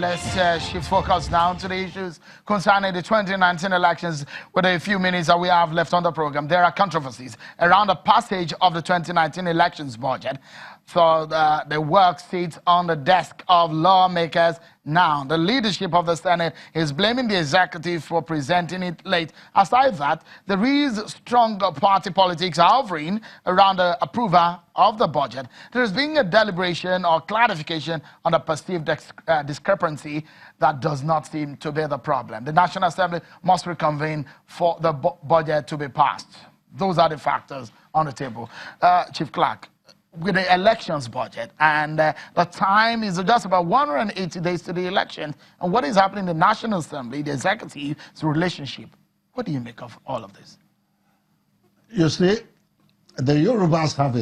let's shift focus now to the issues concerning the 2019 elections. With a few minutes that we have left on the program, there are controversies around the passage of the 2019 elections budget. So the work sits on the desk of lawmakers now. The leadership of the Senate is blaming the executive for presenting it late. Aside that, there is strong party politics hovering around the approval of the budget. There is being a deliberation or clarification on the perceived discrepancy that does not seem to be the problem. The National Assembly must reconvene for the budget to be passed. Those are the factors on the table. Chief Clerk, with the elections budget, and the time is just about 180 days to the election, and what is happening in the National Assembly, the executive's relationship, what do you make of all of this? You see, the Yorubas have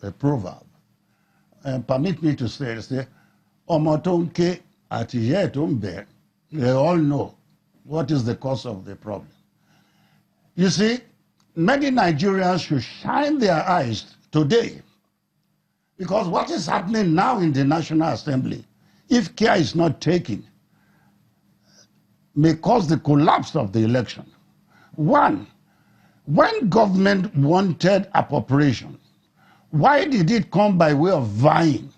a proverb, and permit me to say, Omotonke atiyetumbe. They all know what is the cause of the problem. You see, many Nigerians should shine their eyes today, because what is happening now in the National Assembly, if care is not taken, may cause the collapse of the election. One, when government wanted appropriation, why did it come by way of vying?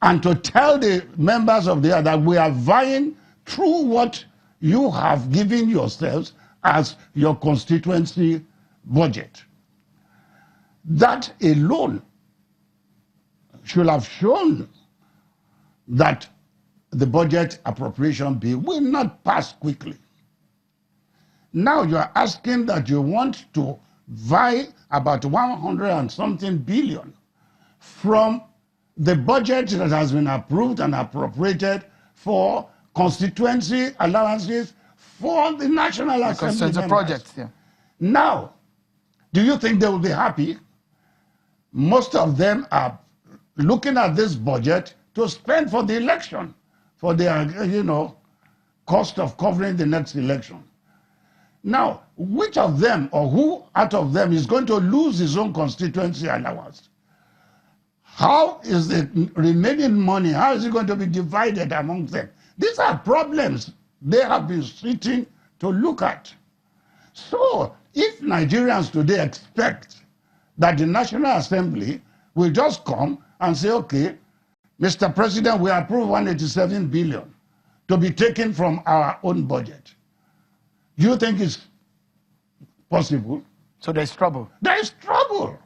And to tell the members of the other that we are vying through what you have given yourselves as your constituency budget. That alone should have shown that the budget appropriation bill will not pass quickly. Now you are asking that you want to vie about 100 and something billion from the budget that has been approved and appropriated for constituency allowances for the National Assembly projects. Yeah. Now, do you think they will be happy? Most of them are looking at this budget to spend for the election, for their, cost of covering the next election. Now, which of them or who out of them is going to lose his own constituency allowance? How is the remaining money, how is it going to be divided among them? These are problems they have been sitting to look at. So, if Nigerians today expect that the National Assembly will just come and say, okay, Mr. President, we approve 187 billion to be taken from our own budget. Do you think it's possible? So there's trouble. There is trouble.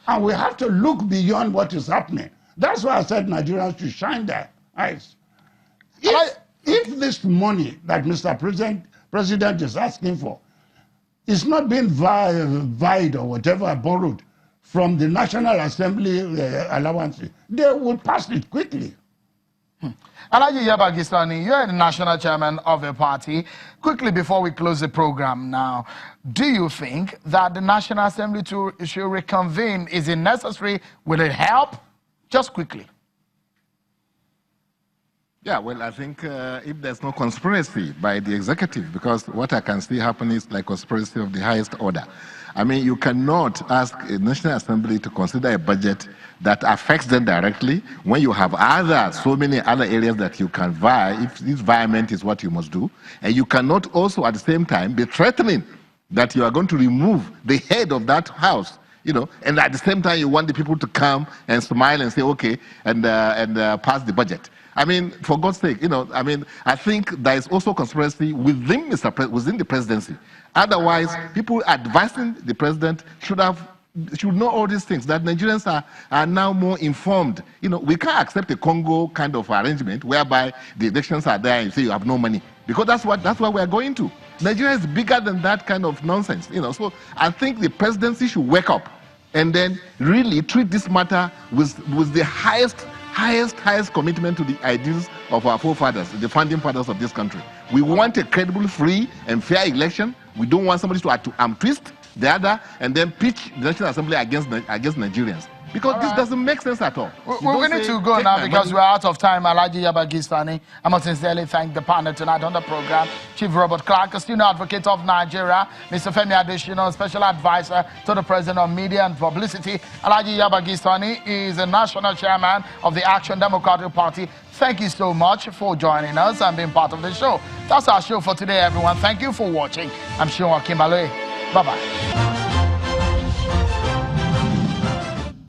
And we have to look beyond what is happening. That's why I said Nigerians should shine their eyes. If this money that Mr. President is asking for is not being vied or whatever, borrowed from the National Assembly allowance, they will pass it quickly. Alaji Yabagisani, you're the national chairman of a party. Quickly, before we close the program now, do you think that the National Assembly should reconvene? Is it necessary? Will it help? Just quickly. Yeah, well, I think if there's no conspiracy by the executive, because what I can see happening is like conspiracy of the highest order. I mean, you cannot ask a National Assembly to consider a budget that affects them directly when you have so many other areas that you can vie, if this environment is what you must do. And you cannot also at the same time be threatening that you are going to remove the head of that house, and at the same time you want the people to come and smile and say, okay, and pass the budget. I mean, for God's sake, I think there is also conspiracy within the presidency. Otherwise, people advising the president should know all these things, that Nigerians are now more informed. We can't accept a Congo kind of arrangement whereby the elections are there and you say you have no money, because that's what we are going to. Nigeria is bigger than that kind of nonsense. So I think the presidency should wake up and then really treat this matter with the highest commitment to the ideals of our forefathers, the founding fathers of this country. We want a credible, free, and fair election. We don't want somebody to twist the other and then pitch the National Assembly against Nigerians. Because this doesn't make sense at all. We need to go now because we're out of time. Alhaji Yabagistani, I must sincerely thank the panel tonight on the program. Chief Robert Clark, a senior advocate of Nigeria. Mr. Femi Adesina, special advisor to the President on Media and Publicity. Alhaji Yabagistani is the national chairman of the Action Democratic Party. Thank you so much for joining us and being part of the show. That's our show for today, everyone. Thank you for watching. I'm Sean Kimberley. Bye-bye.